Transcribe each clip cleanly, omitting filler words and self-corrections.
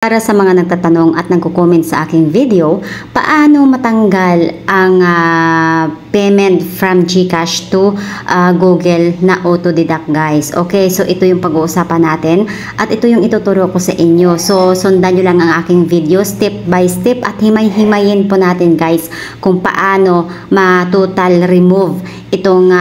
Para sa mga nagtatanong at nagko-comment sa aking video, paano matanggal ang payment from GCash to Google na auto-deduct, guys. Okay, so ito yung pag-uusapan natin at ito yung ituturo ko sa inyo. So sundan nyo lang ang aking video step by step at himay-himayin po natin, guys, kung paano ma-total remove itong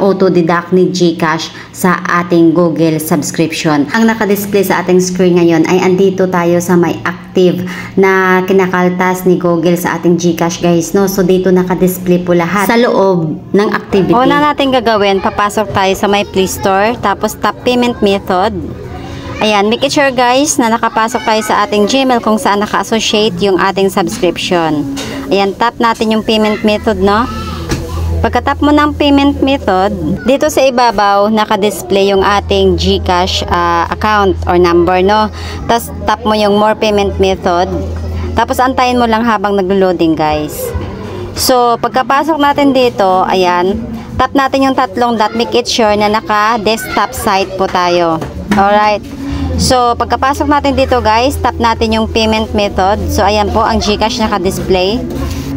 auto-deduct ni GCash sa ating Google subscription. Ang naka-display sa ating screen ngayon ay andito tayo sa may active na kinakaltas ni Google sa ating GCash, guys, no? So dito naka-display po lahat sa loob ng activity. Una natin gagawin, papasok tayo sa my Play Store, tapos tap payment method. Ayan, make it sure, guys, na nakapasok tayo sa ating Gmail kung saan naka-associate yung ating subscription. Ayan, tap natin yung payment method, no? Pagka-tap mo ng payment method, dito sa ibabaw, naka-display yung ating GCash account or number, no? Tapos, tap mo yung more payment method. Tapos, antayin mo lang habang naglo-loading, guys. So, pagkapasok natin dito, ayan, tap natin yung tatlong dot, make it sure na naka-desktop site po tayo. Alright. So, pagkapasok natin dito, guys, tap natin yung payment method. So, ayan po, ang GCash naka-display.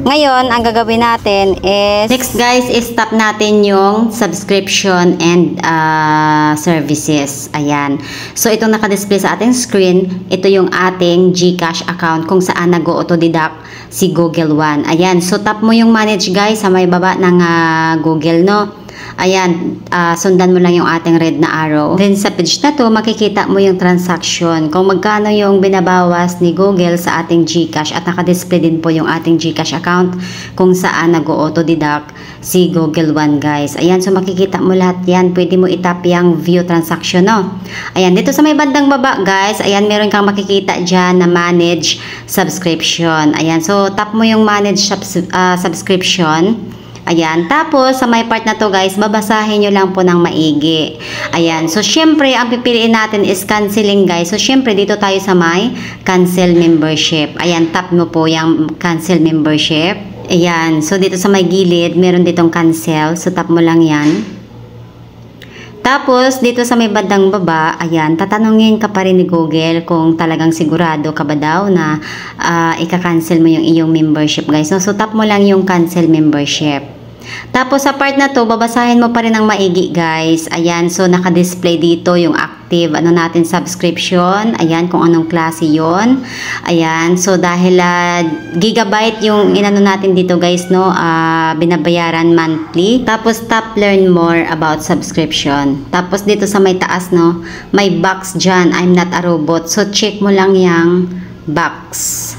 Ngayon, ang gagawin natin is, next, guys, is tap natin yung subscription and services. Ayan. So, itong naka-display sa ating screen, ito yung ating GCash account kung saan nag-auto-deduct si Google One. Ayan. So, tap mo yung manage, guys, sa may baba ng Google, no? Ayan, sundan mo lang yung ating red na arrow. Then sa page na to, makikita mo yung transaction. Kung magkano yung binabawas ni Google sa ating GCash at naka-display din po yung ating GCash account kung saan nag-auto-deduct si Google One, guys. Ayan, so makikita mo lahat yan. Pwede mo itap yung view transaction, no? Ayan, dito sa may bandang baba, guys, ayan, meron kang makikita dyan na manage subscription. Ayan, so tap mo yung manage subscription. Ayan, tapos sa may part na to, guys, babasahin nyo lang po ng maigi. Ayan, so syempre ang pipiliin natin is canceling, guys. So syempre dito tayo sa may cancel membership. Ayan, tap mo po yung cancel membership. Ayan, so dito sa may gilid meron ditong cancel, so tap mo lang yan. Tapos dito sa may bandang baba, ayan, tatanungin ka pa rin ni Google kung talagang sigurado ka ba daw na ika-cancel mo yung iyong membership, guys. So tap mo lang yung cancel membership. Tapos sa part na to, babasahin mo pa rin ng maigi, guys. Ayan, so naka-display dito yung active natin subscription. Ayan, kung anong klase yon. Ayan, so dahil gigabyte yung inano natin dito, guys, no, binabayaran monthly. Tapos tap learn more about subscription. Tapos dito sa may taas, no, may box dyan, I'm not a robot. So check mo lang yung box.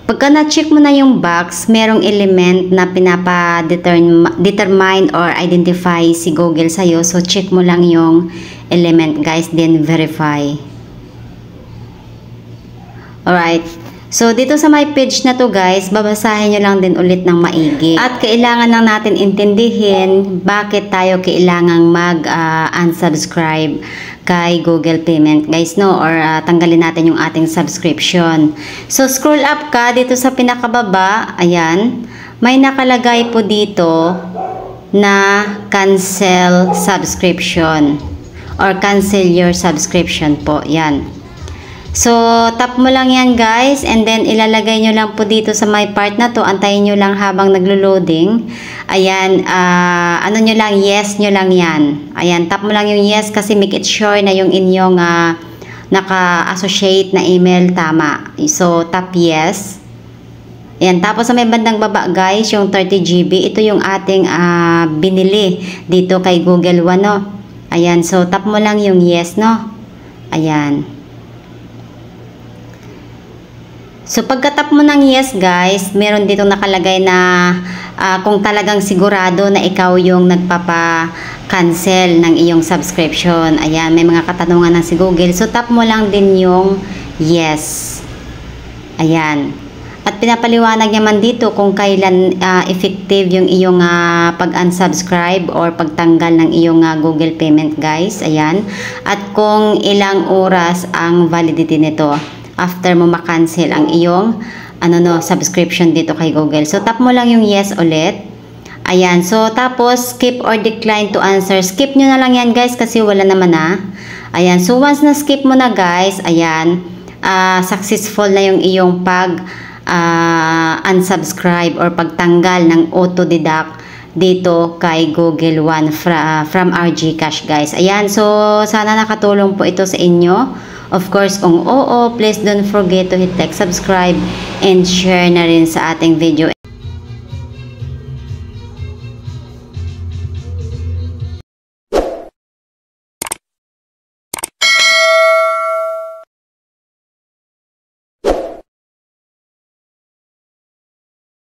Pagka na-check mo na yung box, merong element na pinapa-determine or identify si Google sa'yo. So, check mo lang yung element, guys, then verify. Alright. So, dito sa my page na to, guys, babasahin nyo lang din ulit ng maigi. At kailangan lang natin intindihin bakit tayo kailangang mag-unsubscribe kay Google Payment, guys, no? Or tanggalin natin yung ating subscription. So, scroll up ka dito sa pinakababa. Ayan. May nakalagay po dito na cancel subscription or cancel your subscription po. Yan. So, tap mo lang yan, guys, and then ilalagay nyo lang po dito sa my part na to. Antayin nyo lang habang naglo-loading. Ayan, ano nyo lang, yes nyo lang yan. Ayan, tap mo lang yung yes kasi make it sure na yung inyong naka-associate na email tama. So, tap yes. Ayan, tapos sa may bandang baba, guys, yung 30 GB, ito yung ating binili dito kay Google One, no? Ayan, so tap mo lang yung yes, no? Ayan. So, pagka-tap mo ng yes, guys, meron dito nakalagay na kung talagang sigurado na ikaw yung nagpapa-cancel ng iyong subscription. Ayan, may mga katanungan ng si Google. So, tap mo lang din yung yes. Ayan. At pinapaliwanag naman dito kung kailan effective yung iyong pag-unsubscribe or pagtanggal ng iyong Google Payment, guys. Ayan. At kung ilang oras ang validity nito after mo ma-cancel ang iyong subscription dito kay Google. So, tap mo lang yung yes ulit. Ayan. So, tapos, skip or decline to answer. Skip nyo na lang yan, guys, kasi wala naman na. Ayan. So, once na skip mo na, guys, ayan, successful na yung iyong pag unsubscribe or pagtanggal ng auto-deduct dito kay Google One from our GCash, guys. Ayan, so sana nakatulong po ito sa inyo. Of course, kung oo, please don't forget to hit like, subscribe, and share na rin sa ating video.